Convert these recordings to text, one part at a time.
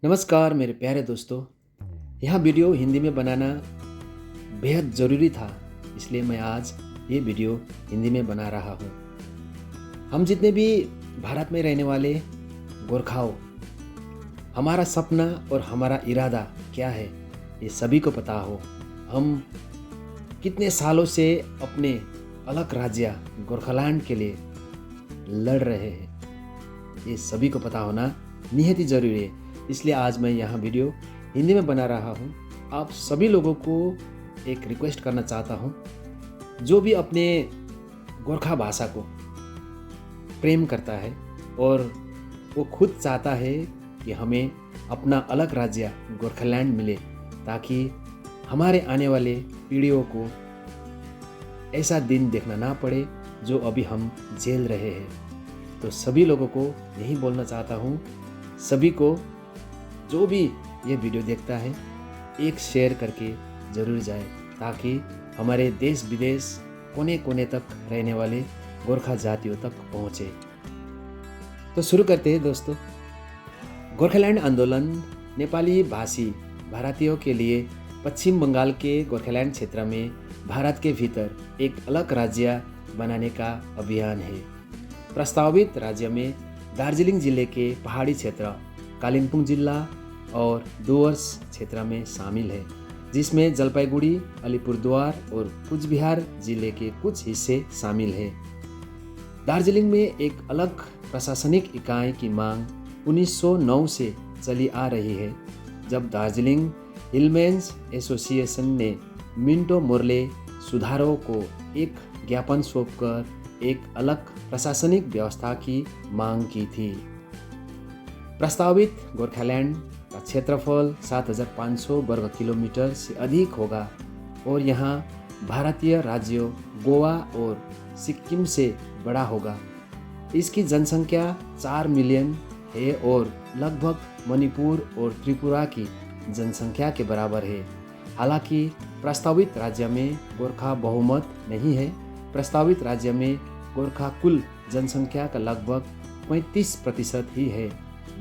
नमस्कार मेरे प्यारे दोस्तों। यह वीडियो हिंदी में बनाना बेहद ज़रूरी था, इसलिए मैं आज ये वीडियो हिंदी में बना रहा हूँ। हम जितने भी भारत में रहने वाले गोरखाओं, हमारा सपना और हमारा इरादा क्या है ये सभी को पता हो। हम कितने सालों से अपने अलग राज्य गोरखालैंड के लिए लड़ रहे हैं, ये सभी को पता होना निहायत ही ज़रूरी है। इसलिए आज मैं यहाँ वीडियो हिंदी में बना रहा हूँ। आप सभी लोगों को एक रिक्वेस्ट करना चाहता हूँ, जो भी अपने गोरखा भाषा को प्रेम करता है और वो खुद चाहता है कि हमें अपना अलग राज्य गोरखालैंड मिले, ताकि हमारे आने वाले पीढ़ियों को ऐसा दिन देखना ना पड़े जो अभी हम झेल रहे हैं। तो सभी लोगों को यही बोलना चाहता हूँ, सभी को जो भी ये वीडियो देखता है एक शेयर करके ज़रूर जाए, ताकि हमारे देश विदेश कोने कोने तक रहने वाले गोरखा जातियों तक पहुँचे। तो शुरू करते हैं दोस्तों। गोरखालैंड आंदोलन नेपाली भाषी भारतीयों के लिए पश्चिम बंगाल के गोरखालैंड क्षेत्र में भारत के भीतर एक अलग राज्य बनाने का अभियान है। प्रस्तावित राज्य में दार्जिलिंग जिले के पहाड़ी क्षेत्र, कालिम्पोंग जिला और डुवर्स क्षेत्र में शामिल है, जिसमें जलपाईगुड़ी, अलीपुरद्वार और कुचबिहार जिले के कुछ हिस्से शामिल हैं। दार्जिलिंग में एक अलग प्रशासनिक इकाई की मांग 1909 से चली आ रही है, जब दार्जिलिंग हिलमेन्स एसोसिएशन ने मिंटो मोर्ले सुधारों को एक ज्ञापन सौंपकर एक अलग प्रशासनिक व्यवस्था की मांग की थी। प्रस्तावित गोरखालैंड का क्षेत्रफल 7,500 वर्ग किलोमीटर से अधिक होगा और यहाँ भारतीय राज्यों गोवा और सिक्किम से बड़ा होगा। इसकी जनसंख्या 4 मिलियन है और लगभग मणिपुर और त्रिपुरा की जनसंख्या के बराबर है। हालांकि प्रस्तावित राज्य में गोरखा बहुमत नहीं है। प्रस्तावित राज्य में गोरखा कुल जनसंख्या का लगभग 35% ही है।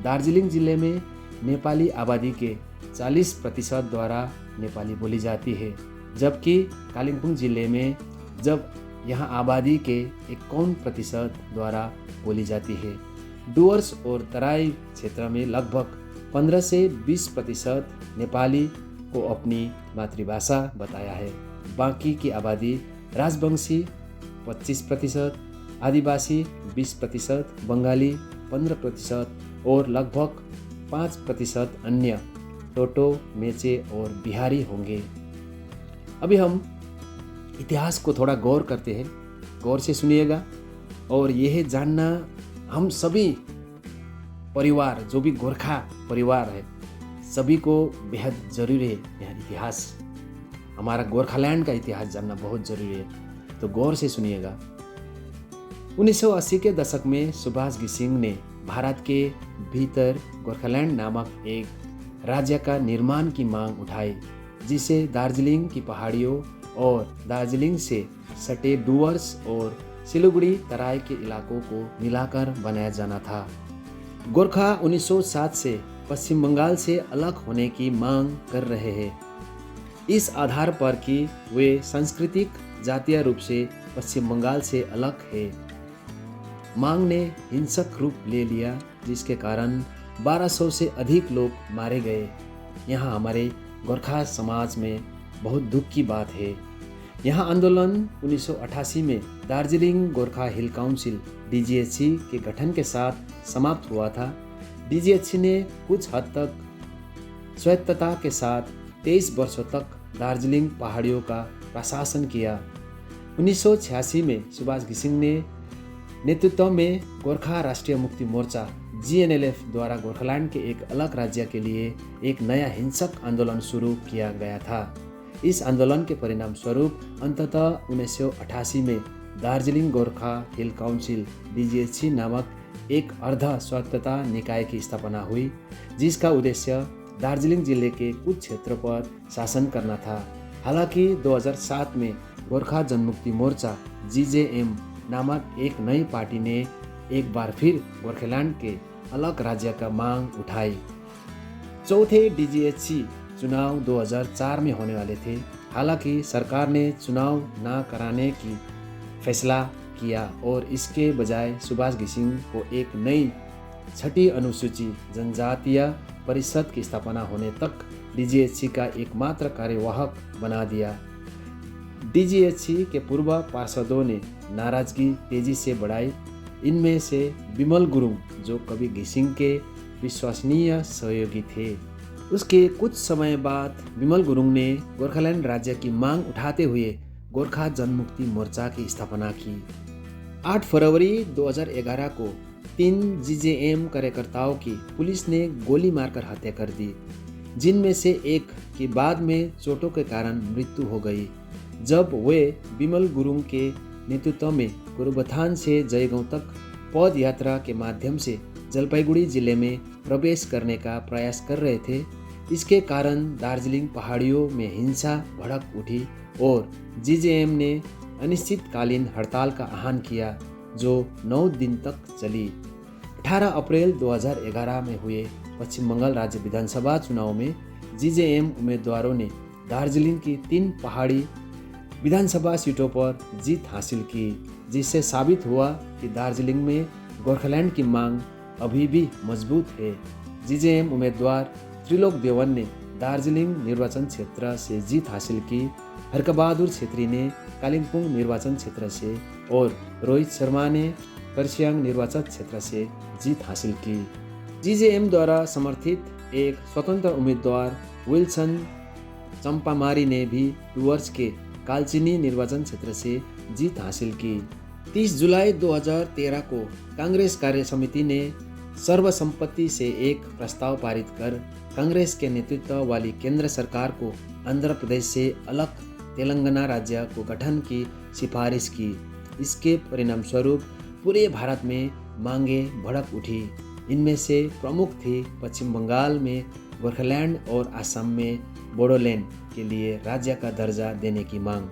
दार्जिलिंग जिले में नेपाली आबादी के 40% द्वारा नेपाली बोली जाती है, जबकि कालिम्पोंग जिले में जब यहाँ आबादी के 51% द्वारा बोली जाती है। डुवर्स और तराई क्षेत्र में लगभग 15 से 20% नेपाली को अपनी मातृभाषा बताया है। बाकी की आबादी राजवंशी 25%, आदिवासी 20%, बंगाली 15% और लगभग 5% अन्य टोटो, मेचे और बिहारी होंगे। अभी हम इतिहास को थोड़ा गौर करते हैं, गौर से सुनिएगा। और यह जानना हम सभी परिवार, जो भी गोरखा परिवार है, सभी को बेहद ज़रूरी है। यह इतिहास, हमारा गोरखालैंड का इतिहास जानना बहुत ज़रूरी है, तो गौर से सुनिएगा। 1980 के दशक में सुभाष घिसिंग ने भारत के भीतर गोरखालैंड नामक एक राज्य का निर्माण की मांग उठाई, जिसे दार्जिलिंग की पहाड़ियों और दार्जिलिंग से सटे डुवर्स और सिलीगुड़ी तराई के इलाकों को मिलाकर बनाया जाना था। गोरखा 1907 से पश्चिम बंगाल से अलग होने की मांग कर रहे हैं, इस आधार पर कि वे सांस्कृतिक जातीय रूप से पश्चिम बंगाल से अलग है। मांग ने हिंसक रूप ले लिया, जिसके कारण 1200 से अधिक लोग मारे गए। यहाँ हमारे गोरखा समाज में बहुत दुख की बात है। यहाँ आंदोलन 1988 में दार्जिलिंग गोरखा हिल काउंसिल DGHC के गठन के साथ समाप्त हुआ था। DGHC ने कुछ हद तक स्वायत्तता के साथ 23 वर्षों तक दार्जिलिंग पहाड़ियों का प्रशासन किया। 1986 में सुभाष घिसिंग ने नेतृत्व में गोरखा राष्ट्रीय मुक्ति मोर्चा GNLF द्वारा गोरखालैंड के एक अलग राज्य के लिए एक नया हिंसक आंदोलन शुरू किया गया था। इस आंदोलन के परिणाम स्वरूप अंततः 1988 में दार्जिलिंग गोरखा हिल काउंसिल DGHC नामक एक अर्ध स्वायत्तता निकाय की स्थापना हुई, जिसका उद्देश्य दार्जिलिंग जिले के कुछ क्षेत्रों पर शासन करना था। हालांकि 2007 में गोरखा जनमुक्ति मोर्चा GJM नामक एक नई पार्टी ने एक बार फिर गोरखालैंड के अलग राज्य का मांग उठाई। चौथे डीजीएचसी चुनाव 2004 में होने वाले थे। हालांकि सरकार ने चुनाव न कराने की फैसला किया और इसके बजाय सुभाष घिसिंग को एक नई 6ठी अनुसूची जनजातीय परिषद की स्थापना होने तक डीजीएचसी का एकमात्र कार्यवाहक बना दिया। डीजीएचसी के पूर्व पार्षदों ने नाराजगी तेजी से बढ़ाई। इनमें से बिमल गुरुङ, जो कवि घिसिंग के विश्वसनीय सहयोगी थे। उसके कुछ समय बाद बिमल गुरुङ ने गोर्खाल्यान्ड राज्य की मांग उठाते हुए गोर्खा जनमुक्ति मोर्चा की स्थापना की। 8 फरवरी 2011 को 3 जीजेएम कार्यकर्ताओं की पुलिस ने गोली मारकर हत्या कर दी, जिनमें से एक की बाद में चोटों के कारण मृत्यु हो गई जब वे बिमल गुरुङ के नेतृत्व में गोरुबथान से जयगांव तक पद यात्रा के माध्यम से जलपाईगुड़ी जिले में प्रवेश करने का प्रयास कर रहे थे। इसके कारण दार्जिलिङ पहाड़ियों में हिंसा भड़क उठी और जीजेएम ने अनिश्चितकालीन हड़ताल का आह्वान किया, जो 9 दिन तक चली। 18 अप्रैल 2011 में हुए पश्चिम बंगाल राज्य विधानसभा चुनाव में जीजेएम उम्मीदवारों ने दार्जिलिङ की 3 पहाड़ी विधानसभा सीटों पर जीत हासिल की, जिससे साबित हुआ कि दार्जिलिङ में गोर्खाल्यान्ड की मांग अभी भी मजबूत है। जीजेएम उम्मीदवार त्रिलोक देवन ने दार्जिलिङ निर्वाचन क्षेत्र से जीत हासिल की। हर्कबहादुर छेत्री ने कालिम्पोङ निर्वाचन क्षेत्र से और रोहित शर्मा ने कर्सियङ निर्वाचन क्षेत्र से जीत हासिल की। जीजेएम द्वारा समर्थित एक स्वतंत्र उम्मीदवार विल्सन चम्पामारी ने भी डुवर्स के कालचिनी निर्वाचन क्षेत्र से जीत हासिल की। 30 जुलाई 2013 को कांग्रेस कार्य समिति ने सर्वसम्मति से एक प्रस्ताव पारित कर कांग्रेस के नेतृत्व वाली केंद्र सरकार को आंध्र प्रदेश से अलग तेलंगाना राज्य को गठन की सिफारिश की। इसके परिणामस्वरूप पूरे भारत में मांगे भड़क उठी। इनमें से प्रमुख थी पश्चिम बंगाल में गोर्खाल्यान्ड और असम में बोडोलैंड के लिए राज्य का दर्जा देने की मांग।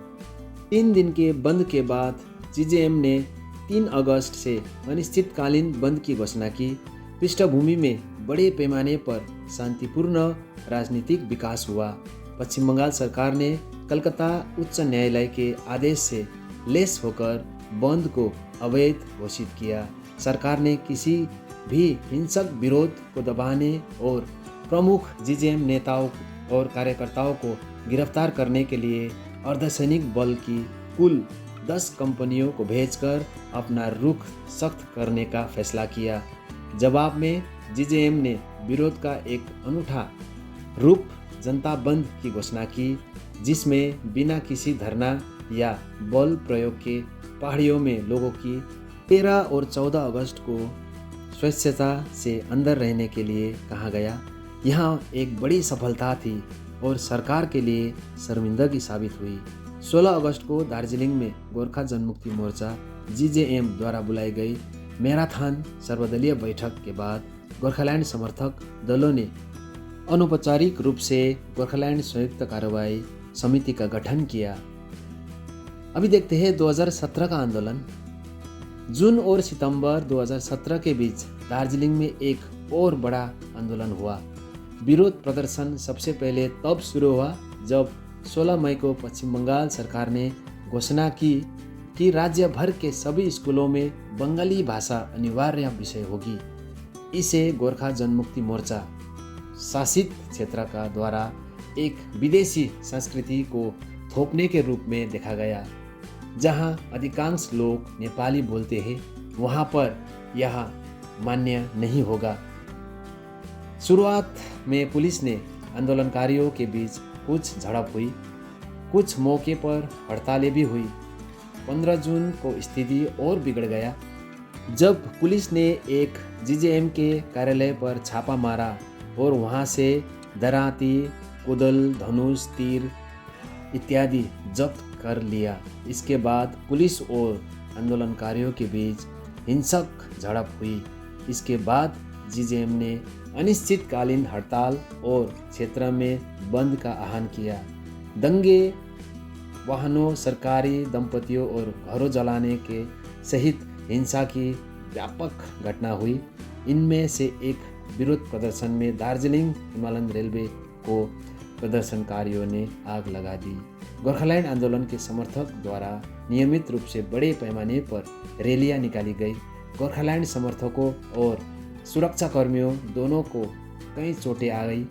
3 दिन के बंद के बाद जीजेएम ने 3 अगस्त से अनिश्चितकालीन बंद की घोषणा की। पृष्ठभूमि में बड़े पैमाने पर शांतिपूर्ण राजनीतिक विकास हुआ। पश्चिम बंगाल सरकार ने कलकत्ता उच्च न्यायालय के आदेश से लैस होकर बंद को अवैध घोषित किया। सरकार ने किसी भी हिंसक विरोध को दबाने और प्रमुख जीजेएम नेताओं और कार्यकर्ताओं को गिरफ्तार करने के लिए अर्धसैनिक बल की कुल 10 कंपनियों को भेजकर अपना रुख सख्त करने का फैसला किया। जवाब में जीजेएम ने विरोध का एक अनूठा रूप जनता बंद की घोषणा की, जिसमें बिना किसी धरना या बल प्रयोग के पहाड़ियों में लोगों की 13 और 14 अगस्त को स्वेच्छा से अंदर रहने के लिए कहा गया। यहाँ एक बड़ी सफलता थी और सरकार के लिए शर्मिंदगी साबित हुई। 16 अगस्त को दार्जिलिंग में गोरखा जनमुक्ति मोर्चा जीजेएम द्वारा बुलाई गई मैराथन सर्वदलीय बैठक के बाद गोर्खाल्यान्ड समर्थक दलों ने अनौपचारिक रूप से गोर्खाल्यान्ड संयुक्त कार्रवाई समिति का गठन किया। अभी देखते हैं 2017 का आंदोलन। जून और सितंबर 2017 के बीच दार्जिलिंग में एक और बड़ा आंदोलन हुआ। विरोध प्रदर्शन सबसे पहले तब शुरू हुआ जब 16 मई को पश्चिम बंगाल सरकार ने घोषणा की कि राज्य भर के सभी स्कूलों में बंगाली भाषा अनिवार्य विषय होगी। इसे गोरखा जनमुक्ति मोर्चा शासित क्षेत्र का द्वारा एक विदेशी संस्कृति को थोपने के रूप में देखा गया। जहां अधिकांश लोग नेपाली बोलते हैं, वहां पर यह मान्य नहीं होगा। शुरुआत में पुलिस ने आंदोलनकारियों के बीच कुछ झड़प हुई, कुछ मौके पर हड़तालें भी हुई। 15 जून को स्थिति और बिगड़ गया जब पुलिस ने एक जीजेएम के कार्यालय पर छापा मारा और वहां से दराती, कुदल, धनुष, तीर इत्यादि जब्त कर लिया। इसके बाद पुलिस और आंदोलनकारियों के बीच हिंसक झड़प हुई। इसके बाद जीजेएम ने अनिश्चितकालीन हड़ताल और क्षेत्र में बंद का आह्वान किया। दंगे, वाहनों, सरकारी दंपतियों और घरों जलाने के सहित हिंसा की व्यापक घटना हुई। इनमें से एक विरोध प्रदर्शन में दार्जिलिंग हिमालयन रेलवे को प्रदर्शनकारियों ने आग लगा दी। गोरखालैंड आंदोलन के समर्थक द्वारा नियमित रूप से बड़े पैमाने पर रैलियां निकाली गई। गोरखालैंड समर्थकों और सुरक्षाकर्मियों दोनों को कई चोटें आ गई।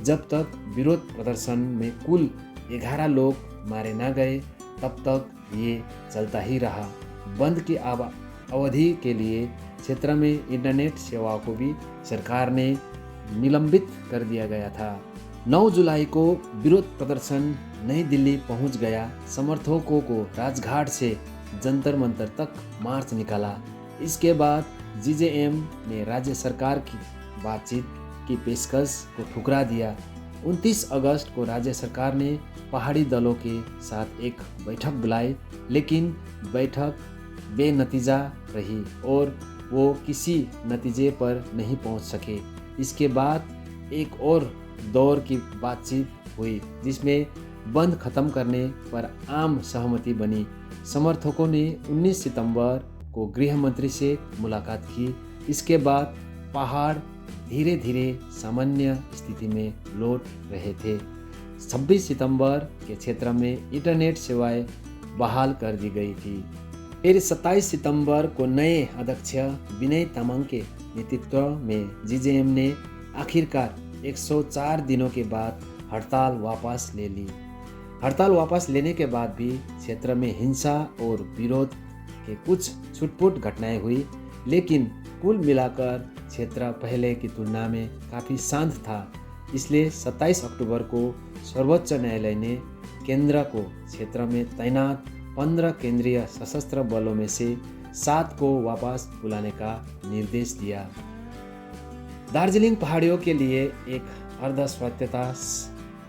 जब तक विरोध प्रदर्शन में कुल 11 लोग मारे न गए तब तक ये चलता ही रहा। बंद की अवधि के लिए क्षेत्र में इंटरनेट सेवाओं को भी सरकार ने निलंबित कर दिया गया था। 9 जुलाई को विरोध प्रदर्शन नई दिल्ली पहुंच गया। समर्थकों को राजघाट से जंतर मंतर तक मार्च निकाला। इसके बाद जीजेएम ने राज्य सरकार की बातचीत की पेशकश को ठुकरा दिया। 29 अगस्त को राज्य सरकार ने पहाड़ी दलों के साथ एक बैठक बुलाई, लेकिन बैठक बेनतीजा रही और वो किसी नतीजे पर नहीं पहुंच सके। इसके बाद एक और दौर की बातचीत हुई जिसमें बंद खत्म करने पर आम सहमति बनी। समर्थकों ने 19 सितंबर को गृह मंत्री से मुलाकात की। इसके बाद पहाड़ धीरे धीरे सामान्य स्थिति में लौट रहे थे। 26 सितंबर के क्षेत्र में इंटरनेट सेवाएं बहाल कर दी गई थी। फिर 27 सितंबर को नए अध्यक्ष विनय तामाङ के नेतृत्व में जीजेएम ने आखिरकार 104 दिनों के बाद हड़ताल वापस ले ली। हड़ताल वापस लेने के बाद भी क्षेत्र में हिंसा और विरोध के कुछ छुटपुट घटनाएं हुई, लेकिन कुल मिलाकर क्षेत्र पहले की तुलना में काफ़ी शांत था। इसलिए 27 अक्टूबर को सर्वोच्च न्यायालय ने केंद्र को क्षेत्र में तैनात 15 केंद्रीय सशस्त्र बलों में से 7 को वापस बुलाने का निर्देश दिया। दार्जिलिंग पहाड़ियों के लिए एक अर्ध स्वायत्तता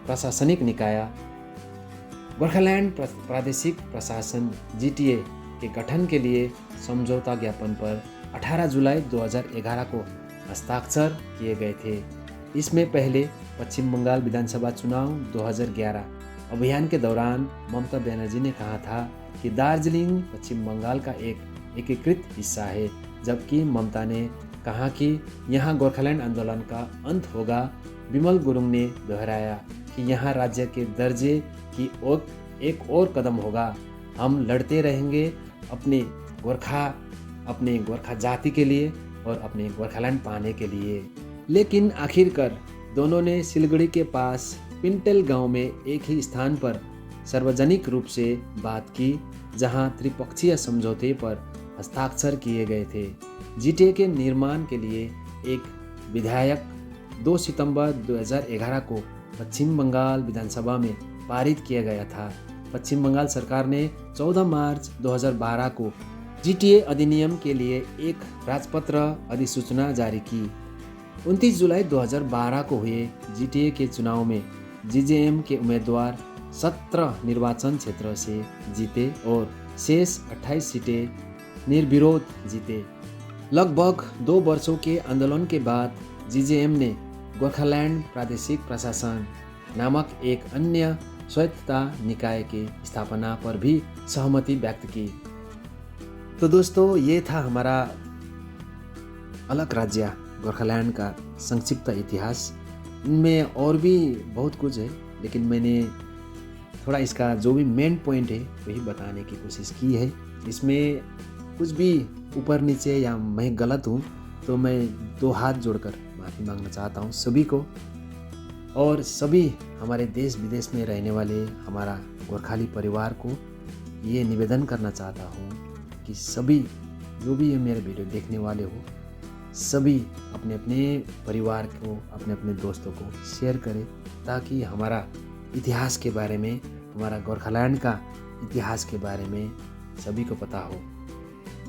प्रशासनिक निकाय गोरखालैंड प्रादेशिक प्रशासन जीटीए के गठन के लिए समझौता ज्ञापन पर 18 जुलाई 2011 को हस्ताक्षर किए गए थे। इसमें पहले पश्चिम बंगाल विधानसभा चुनाव 2011 अभियान के दौरान ममता बनर्जी ने कहा था कि दार्जिलिंग पश्चिम बंगाल का एक एकीकृत हिस्सा है, जबकि ममता ने कहा कि यहाँ गोरखालैंड आंदोलन का अंत होगा। विमल गुरुङ ने दोहराया कि यहाँ राज्य के दर्जे की ओर एक और कदम होगा। हम लड़ते रहेंगे अपने गोरखा जाति के लिए और अपने गोरखालैंड पाने के लिए। लेकिन आखिरकार दोनों ने सिलगुड़ी के पास पिंटल गांव में एक ही स्थान पर सार्वजनिक रूप से बात की, जहां त्रिपक्षीय समझौते पर हस्ताक्षर किए गए थे। जीटीए के निर्माण के लिए एक विधेयक 2 सितंबर 2011 को पश्चिम बंगाल विधानसभा में पारित किया गया था। पश्चिम बंगाल सरकार ने 14 मार्च 2012 को जीटीए अधिनियम के लिए एक राजपत्र अधिसूचना जारी की। 29 जुलाई 2012 को हुए जीटीए के चुनाव में जीजेएम के उम्मीदवार 17 निर्वाचन क्षेत्र से जीते और शेष 28 सीटें निर्विरोध जीते। लगभग 2 वर्षों के आंदोलन के बाद जीजेएम ने गोरखालैंड प्रादेशिक प्रशासन नामक एक अन्य स्वायत्तता निकाय की स्थापना पर भी सहमति व्यक्त की। तो दोस्तों, ये था हमारा अलग राज्य गोरखालैंड का संक्षिप्त इतिहास। इनमें और भी बहुत कुछ है, लेकिन मैंने थोड़ा इसका जो भी मेन पॉइंट है वही बताने की कोशिश की है। इसमें कुछ भी ऊपर नीचे या मैं गलत हूँ तो मैं 2 हाथ जोड़कर माफ़ी मांगना चाहता हूँ सभी को, और सभी हमारे देश विदेश में रहने वाले हमारा गोरखाली परिवार को ये निवेदन करना चाहता हूँ कि सभी जो भी मेरे वीडियो देखने वाले हो, सभी अपने अपने परिवार को, अपने अपने दोस्तों को शेयर करें, ताकि हमारा इतिहास के बारे में, हमारा गोरखालैंड का इतिहास के बारे में सभी को पता हो।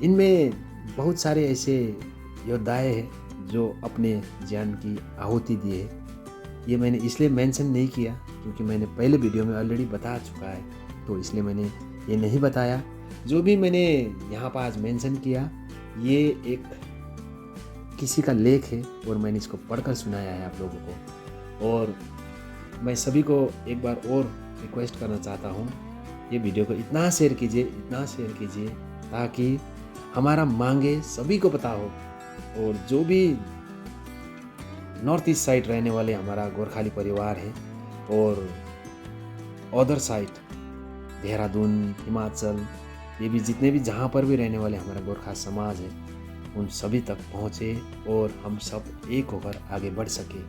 इनमें बहुत सारे ऐसे योद्धाएँ हैं जो अपने जान की आहुति दिए। ये मैंने इसलिए मेंशन नहीं किया क्योंकि मैंने पहले वीडियो में ऑलरेडी बता चुका है, तो इसलिए मैंने ये नहीं बताया। जो भी मैंने यहाँ पर आज मेंशन किया ये एक किसी का लेख है और मैंने इसको पढ़कर सुनाया है आप लोगों को। और मैं सभी को एक बार और रिक्वेस्ट करना चाहता हूँ, ये वीडियो को इतना शेयर कीजिए ताकि हमारा मांगे सभी को पता हो, और जो भी नॉर्थ ईस्ट साइड रहने वाले हमारा गोरखाली परिवार है और अदर साइड देहरादून, हिमाचल, ये भी जितने भी जहाँ पर भी रहने वाले हमारा गोरखा समाज है उन सभी तक पहुँचे और हम सब एक होकर आगे बढ़ सके।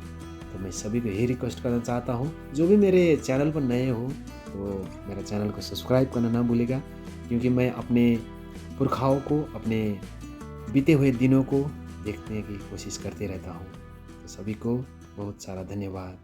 तो मैं सभी को यही रिक्वेस्ट करना चाहता हूँ, जो भी मेरे चैनल पर नए हो तो मेरा चैनल को सब्सक्राइब करना ना भूलेगा, क्योंकि मैं अपने पुरखाओं को, अपने बीते हुए दिनों को देखने की कोशिश करते रहता हूँ। तो सभी को बहुत सारा धन्यवाद।